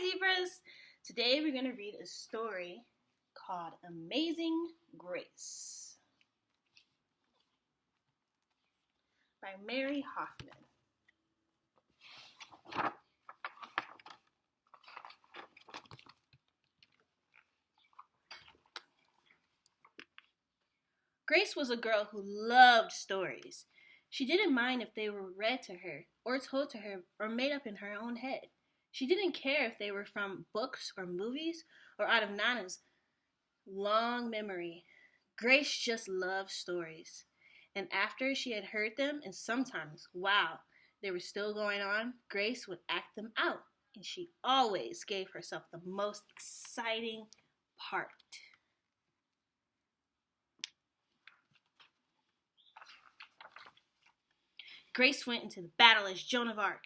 Zebras! Today we're going to read a story called Amazing Grace by Mary Hoffman. Grace was a girl who loved stories. She didn't mind if they were read to her, or told to her, or made up in her own head. She didn't care if they were from books or movies or out of Nana's long memory. Grace just loved stories. And after she had heard them, and sometimes, wow, they were still going on, Grace would act them out. And she always gave herself the most exciting part. Grace went into the battle as Joan of Arc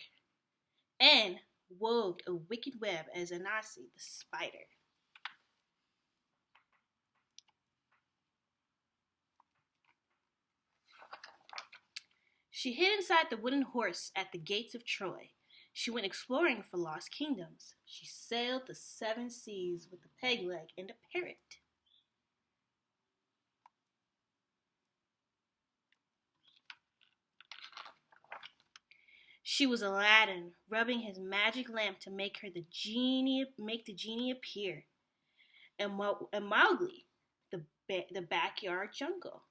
and wove a wicked web as Anansi the spider. She hid inside the wooden horse at the gates of Troy. She went exploring for lost kingdoms. She sailed the 7 seas with a peg leg and a parrot. She was Aladdin, rubbing his magic lamp to make the genie appear, and Mowgli, the backyard jungle.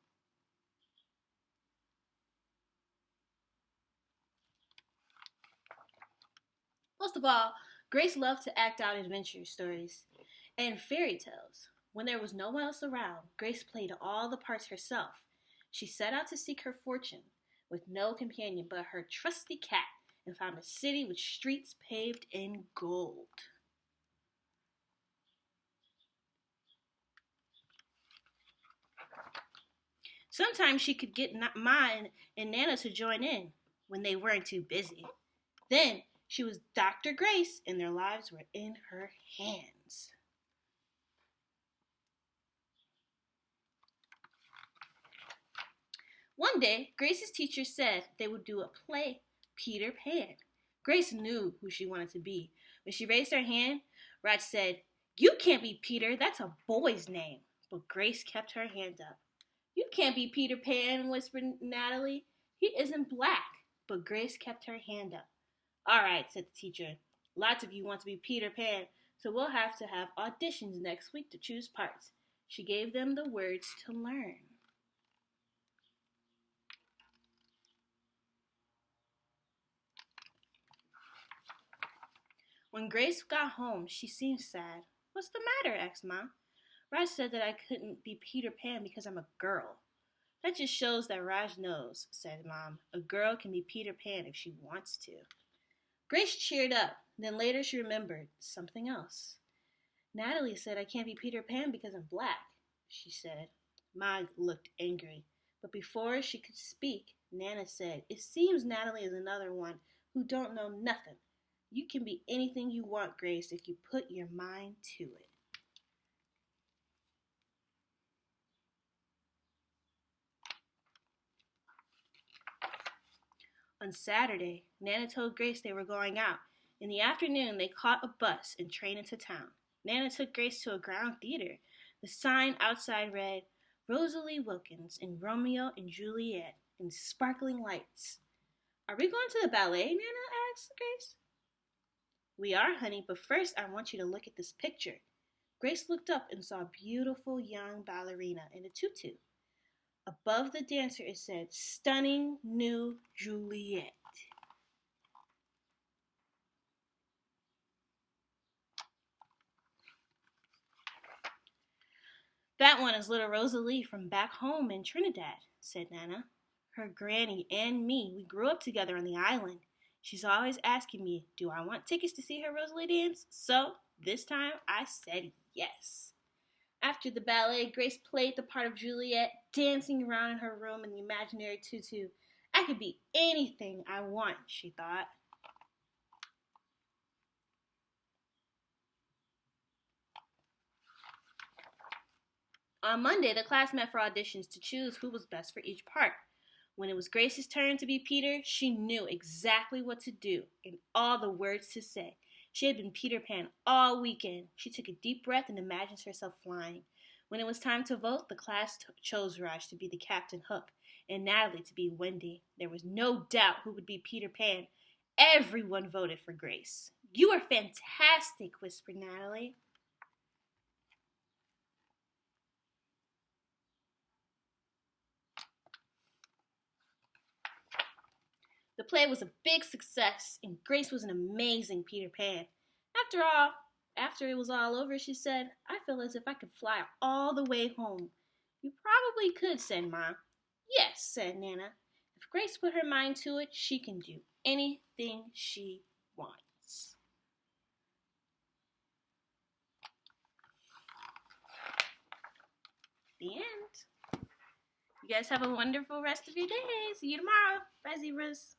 Most of all, Grace loved to act out adventure stories and fairy tales. When there was no one else around, Grace played all the parts herself. She set out to seek her fortune, with no companion but her trusty cat, and found a city with streets paved in gold. Sometimes she could get Ma and Nana to join in when they weren't too busy. Then she was Dr. Grace, and their lives were in her hands. One day, Grace's teacher said they would do a play, Peter Pan. Grace knew who she wanted to be. When she raised her hand, Raj said, "You can't be Peter, that's a boy's name." But Grace kept her hand up. "You can't be Peter Pan," whispered Natalie. "He isn't black." But Grace kept her hand up. "All right," said the teacher. "Lots of you want to be Peter Pan, so we'll have to have auditions next week to choose parts." She gave them the words to learn. When Grace got home, she seemed sad. "What's the matter?" asked Mom. "Raj said that I couldn't be Peter Pan because I'm a girl." "That just shows that Raj knows," said Mom. "A girl can be Peter Pan if she wants to." Grace cheered up. Then later she remembered something else. "Natalie said I can't be Peter Pan because I'm black," she said. Ma looked angry. But before she could speak, Nana said, "It seems Natalie is another one who don't know nothing. You can be anything you want, Grace, if you put your mind to it." On Saturday, Nana told Grace they were going out. In the afternoon, they caught a bus and train into town. Nana took Grace to a ground theater. The sign outside read, "Rosalie Wilkins in Romeo and Juliet," in sparkling lights. "Are we going to the ballet?" Nana asked Grace. "We are, honey, but first I want you to look at this picture." Grace looked up and saw a beautiful young ballerina in a tutu. Above the dancer it said, "Stunning New Juliet." "That one is little Rosalie from back home in Trinidad," said Nana. "Her granny and me, we grew up together on the island. She's always asking me, do I want tickets to see her Rosalie dance? So, this time I said yes." After the ballet, Grace played the part of Juliet, dancing around in her room in the imaginary tutu. "I could be anything I want," she thought. On Monday, the class met for auditions to choose who was best for each part. When it was Grace's turn to be Peter, she knew exactly what to do and all the words to say. She had been Peter Pan all weekend. She took a deep breath and imagined herself flying. When it was time to vote, the class chose Raj to be the Captain Hook and Natalie to be Wendy. There was no doubt who would be Peter Pan. Everyone voted for Grace. You are fantastic, whispered Natalie. The play was a big success, and Grace was an amazing Peter Pan. After all, after it was all over, she said, I feel as if I could fly all the way home. You probably could, said Mom. Yes, said Nana. If Grace put her mind to it, she can do anything she wants. The end. You guys have a wonderful rest of your day. See you tomorrow. Bye, zebras.